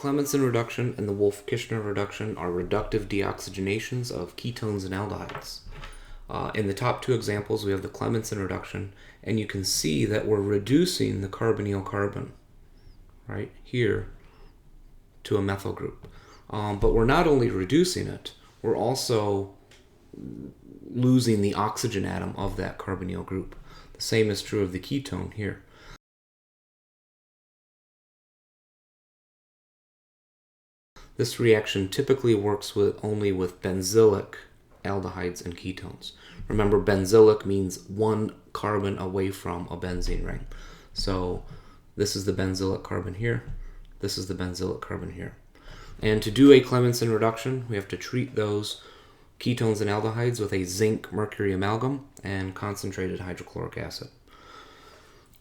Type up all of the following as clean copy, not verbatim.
Clemmensen reduction and the Wolff-Kishner reduction are reductive deoxygenations of ketones and aldehydes. In the top two examples, we have the Clemmensen reduction, and you can see that we're reducing the carbonyl carbon right here to a methyl group. But we're not only reducing it, we're also losing the oxygen atom of that carbonyl group. The same is true of the ketone here. This reaction typically works only with benzylic aldehydes and ketones. Remember, benzylic means one carbon away from a benzene ring. So this is the benzylic carbon here. This is the benzylic carbon here. And to do a Clemmensen reduction, we have to treat those ketones and aldehydes with a zinc-mercury amalgam and concentrated hydrochloric acid.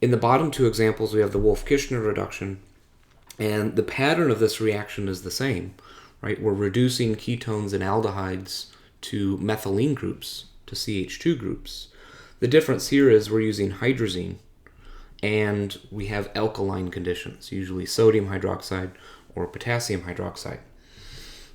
In the bottom two examples, we have the Wolff-Kishner reduction, and the pattern of this reaction is the same, right? We're reducing ketones and aldehydes to methylene groups, to CH2 groups. The difference here is we're using hydrazine, and we have alkaline conditions, usually sodium hydroxide or potassium hydroxide.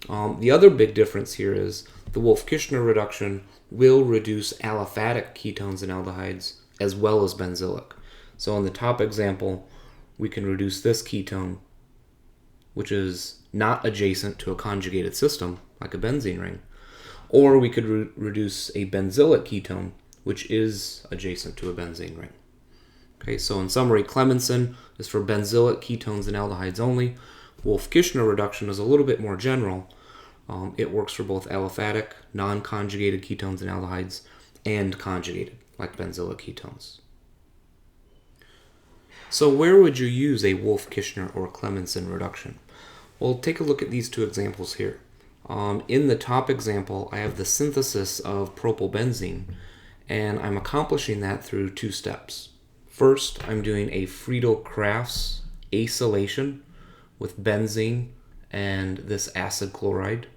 The other big difference here is the Wolff-Kishner reduction will reduce aliphatic ketones and aldehydes as well as benzylic. So in the top example, we can reduce this ketone, which is not adjacent to a conjugated system, like a benzene ring, or we could reduce a benzylic ketone, which is adjacent to a benzene ring. Okay, so in summary, Clemmensen is for benzylic ketones and aldehydes only. Wolff-Kishner reduction is a little bit more general. It works for both aliphatic, non-conjugated ketones and aldehydes, and conjugated, like benzylic ketones. So where would you use a Wolff-Kishner or Clemmensen reduction? Well, take a look at these two examples here. In the top example, I have the synthesis of propylbenzene, and I'm accomplishing that through two steps. First, I'm doing a Friedel-Crafts acylation with benzene and this acid chloride.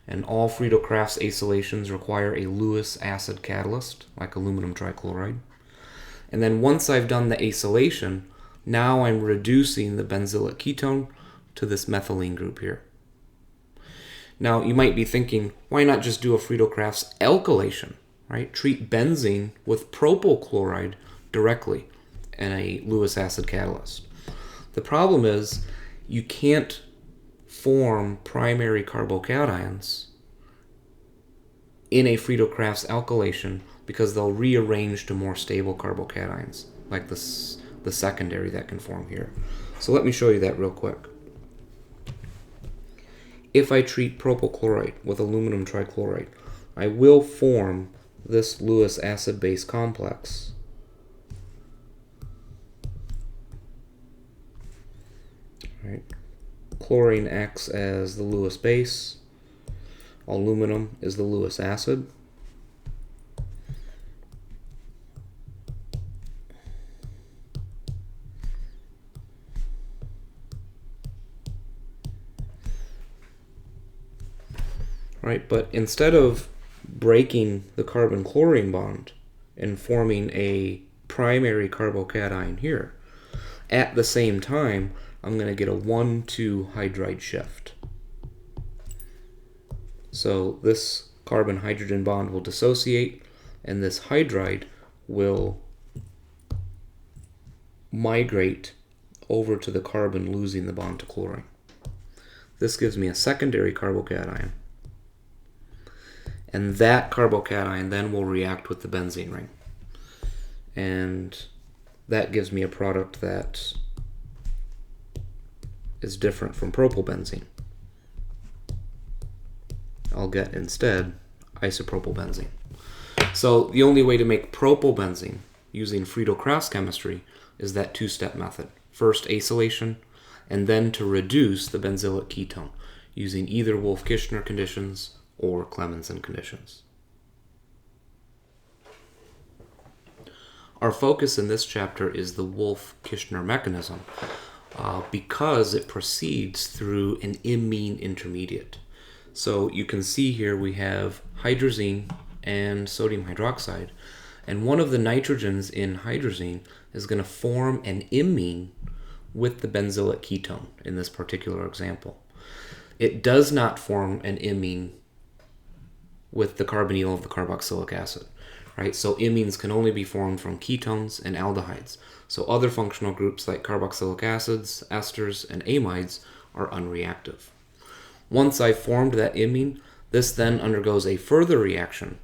And all Friedel-Crafts acylations require a Lewis acid catalyst, like aluminum trichloride. And then once I've done the acylation, now I'm reducing the benzylic ketone to this methylene group here. Now, you might be thinking, why not just do a Friedel-Crafts alkylation, right? Treat benzene with propyl chloride directly and a Lewis acid catalyst. The problem is you can't form primary carbocations in a Friedel-Crafts alkylation because they'll rearrange to more stable carbocations, like the secondary that can form here. So let me show you that real quick. If I treat propyl chloride with aluminum trichloride, I will form this Lewis acid-base complex. Right. Chlorine acts as the Lewis base. Aluminum is the Lewis acid. Right, but instead of breaking the carbon-chlorine bond and forming a primary carbocation here, at the same time, I'm going to get a 1,2 hydride shift. So this carbon-hydrogen bond will dissociate, and this hydride will migrate over to the carbon, losing the bond to chlorine. This gives me a secondary carbocation. And that carbocation then will react with the benzene ring. And that gives me a product that is different from propylbenzene. I'll get instead isopropylbenzene. So the only way to make propylbenzene using Friedel-Crafts chemistry is that two-step method. First acylation, and then to reduce the benzylic ketone using either Wolff-Kishner conditions or Clemmensen conditions. Our focus in this chapter is the Wolff-Kishner mechanism because it proceeds through an imine intermediate. So you can see here we have hydrazine and sodium hydroxide, and one of the nitrogens in hydrazine is going to form an imine with the benzylic ketone in this particular example. It does not form an imine with the carbonyl of the carboxylic acid, right? So imines can only be formed from ketones and aldehydes. So other functional groups like carboxylic acids, esters, and amides are unreactive. Once I've formed that imine, this then undergoes a further reaction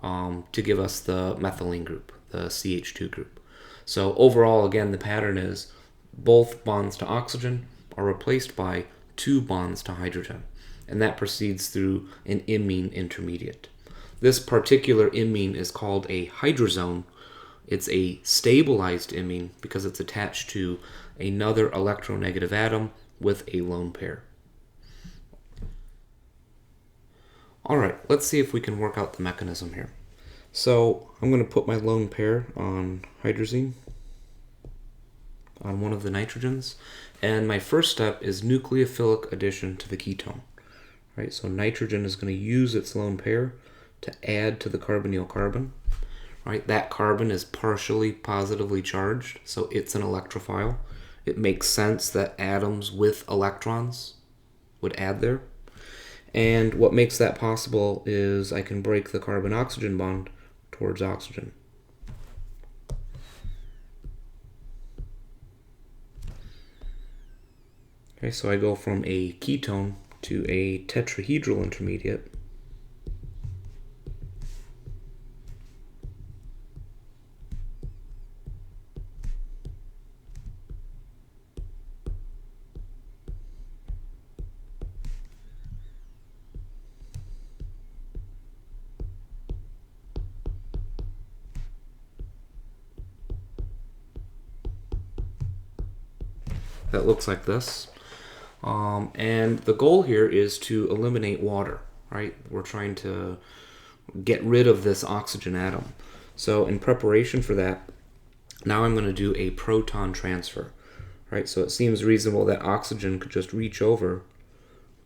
to give us the methylene group, the CH2 group. So overall, again, the pattern is both bonds to oxygen are replaced by 2 bonds to hydrogen, and that proceeds through an imine intermediate. This particular imine is called a hydrazone. It's a stabilized imine because it's attached to another electronegative atom with a lone pair. Alright, let's see if we can work out the mechanism here. So I'm going to put my lone pair on hydrazine, on one of the nitrogens, and my first step is nucleophilic addition to the ketone. Right, so nitrogen is going to use its lone pair to add to the carbonyl carbon. Right, that carbon is partially positively charged, so it's an electrophile. It makes sense that atoms with electrons would add there. And what makes that possible is I can break the carbon-oxygen bond towards oxygen. Okay, so I go from a ketone to a tetrahedral intermediate. That looks like this. And the goal here is to eliminate water, right? We're trying to get rid of this oxygen atom. So in preparation for that, now I'm going to do a proton transfer, right? So it seems reasonable that oxygen could just reach over,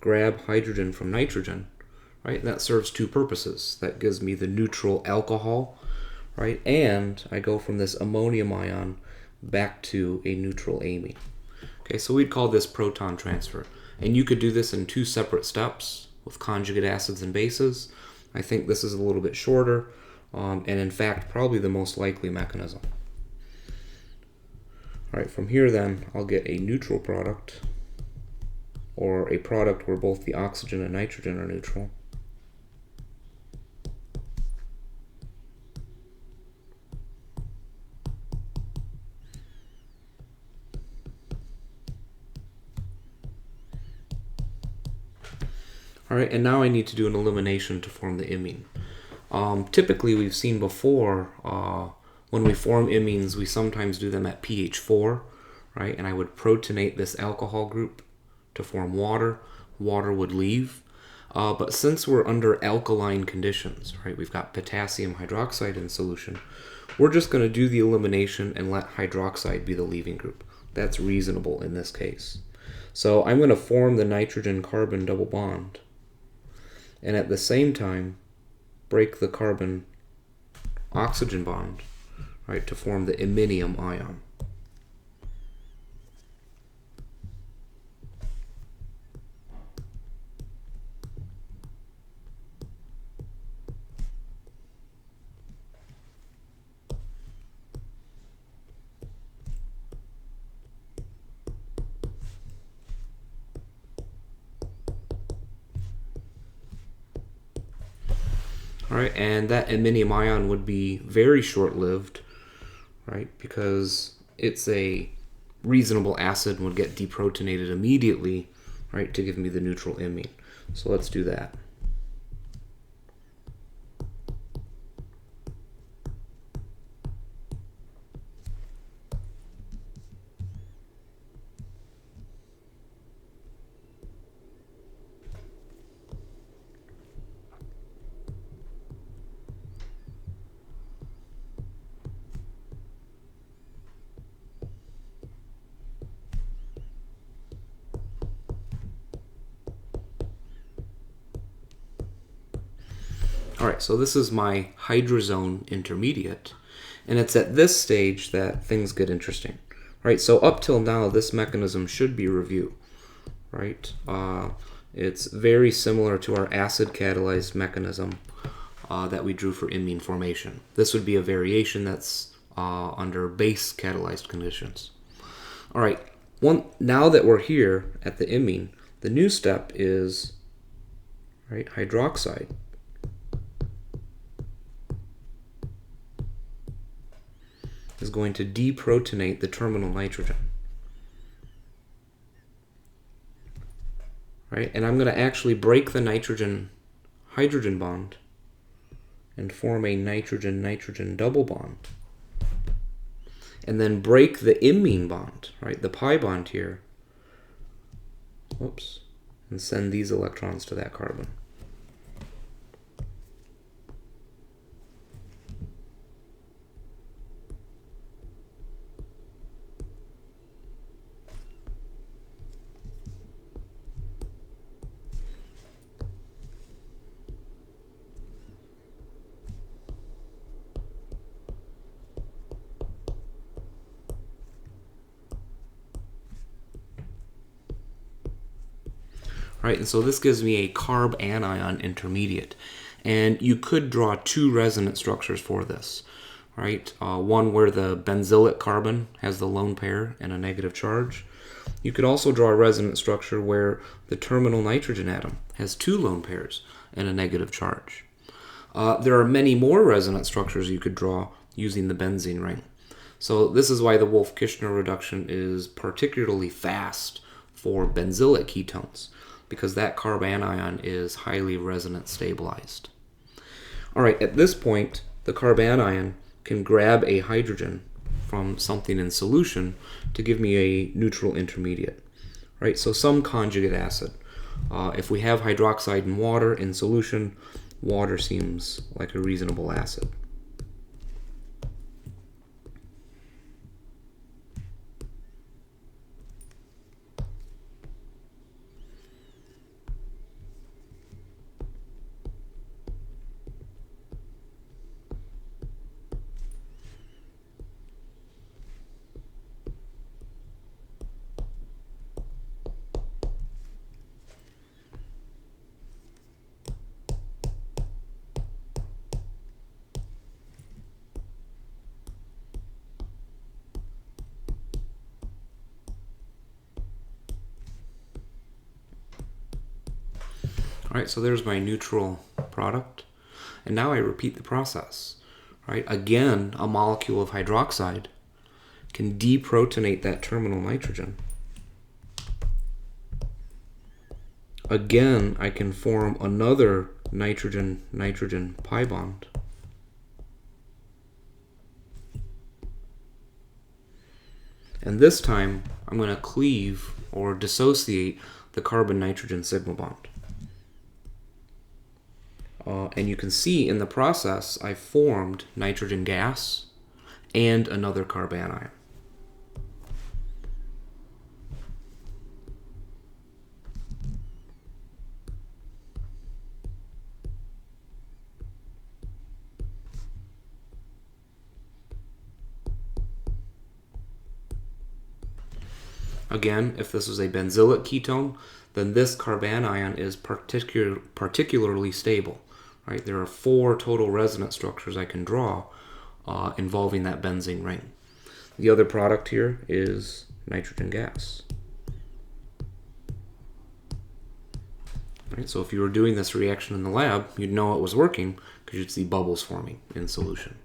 grab hydrogen from nitrogen, right? And that serves 2 purposes. That gives me the neutral alcohol, right? And I go from this ammonium ion back to a neutral amine. Okay, so we'd call this proton transfer. And you could do this in 2 separate steps with conjugate acids and bases. I think this is a little bit shorter, and in fact, probably the most likely mechanism. All right, from here then, I'll get a neutral product, or a product where both the oxygen and nitrogen are neutral. All right, and now I need to do an elimination to form the imine. Typically, we've seen before, when we form imines, we sometimes do them at pH 4, right? And I would protonate this alcohol group to form water. Water would leave. But since we're under alkaline conditions, right, we've got potassium hydroxide in solution, we're just going to do the elimination and let hydroxide be the leaving group. That's reasonable in this case. So I'm going to form the nitrogen-carbon double bond, and at the same time break the carbon-oxygen bond, right, to form the iminium ion. All right, and that iminium ion would be very short-lived, right, because it's a reasonable acid and would get deprotonated immediately, right, to give me the neutral imine. So let's do that. All right, so this is my hydrazone intermediate, and it's at this stage that things get interesting, Right, so up till now, this mechanism should be review, right? It's very similar to our acid-catalyzed mechanism that we drew for imine formation. This would be a variation that's under base-catalyzed conditions. All right, now that we're here at the imine, the new step is, right, hydroxide. Is going to deprotonate the terminal nitrogen. Right? And I'm going to actually break the nitrogen-hydrogen bond and form a nitrogen-nitrogen double bond. And then break the imine bond, right? The pi bond here. Whoops. And send these electrons to that carbon. Right, and so this gives me a carb anion intermediate. And you could draw two resonance structures for this. Right, one where the benzylic carbon has the lone pair and a negative charge. You could also draw a resonance structure where the terminal nitrogen atom has two lone pairs and a negative charge. There are many more resonance structures you could draw using the benzene ring. So this is why the Wolff-Kishner reduction is particularly fast for benzylic ketones, because that carb anion is highly resonance stabilized. All right, at this point, the carb anion can grab a hydrogen from something in solution to give me a neutral intermediate. Right, so some conjugate acid. If we have hydroxide and water in solution, water seems like a reasonable acid. All right, so there's my neutral product. And now I repeat the process. Right? Again, a molecule of hydroxide can deprotonate that terminal nitrogen. Again, I can form another nitrogen-nitrogen pi bond. And this time, I'm going to cleave or dissociate the carbon-nitrogen sigma bond. And you can see in the process, I formed nitrogen gas and another carb anion. Again, if this was a benzylic ketone, then this carb anion is particularly stable. Right? There are 4 total resonance structures I can draw involving that benzene ring. The other product here is nitrogen gas. Right? So if you were doing this reaction in the lab, you'd know it was working because you'd see bubbles forming in solution.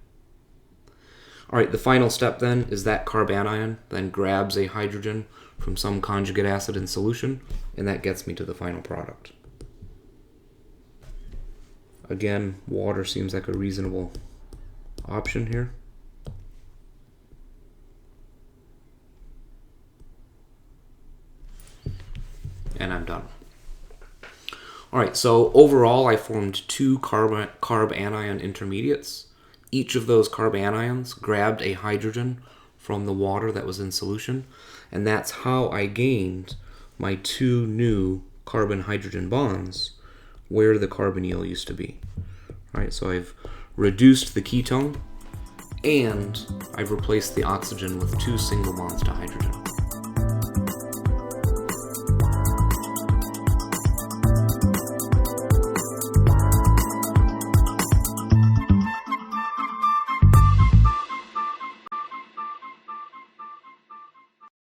All right, the final step then is that carb anion then grabs a hydrogen from some conjugate acid in solution, and that gets me to the final product. Again, water seems like a reasonable option here. And I'm done. All right, so overall I formed 2 carb anion intermediates. Each of those carb anions grabbed a hydrogen from the water that was in solution, and that's how I gained my 2 new carbon-hydrogen bonds where the carbonyl used to be. All right, so I've reduced the ketone and I've replaced the oxygen with 2 single bonds to hydrogen.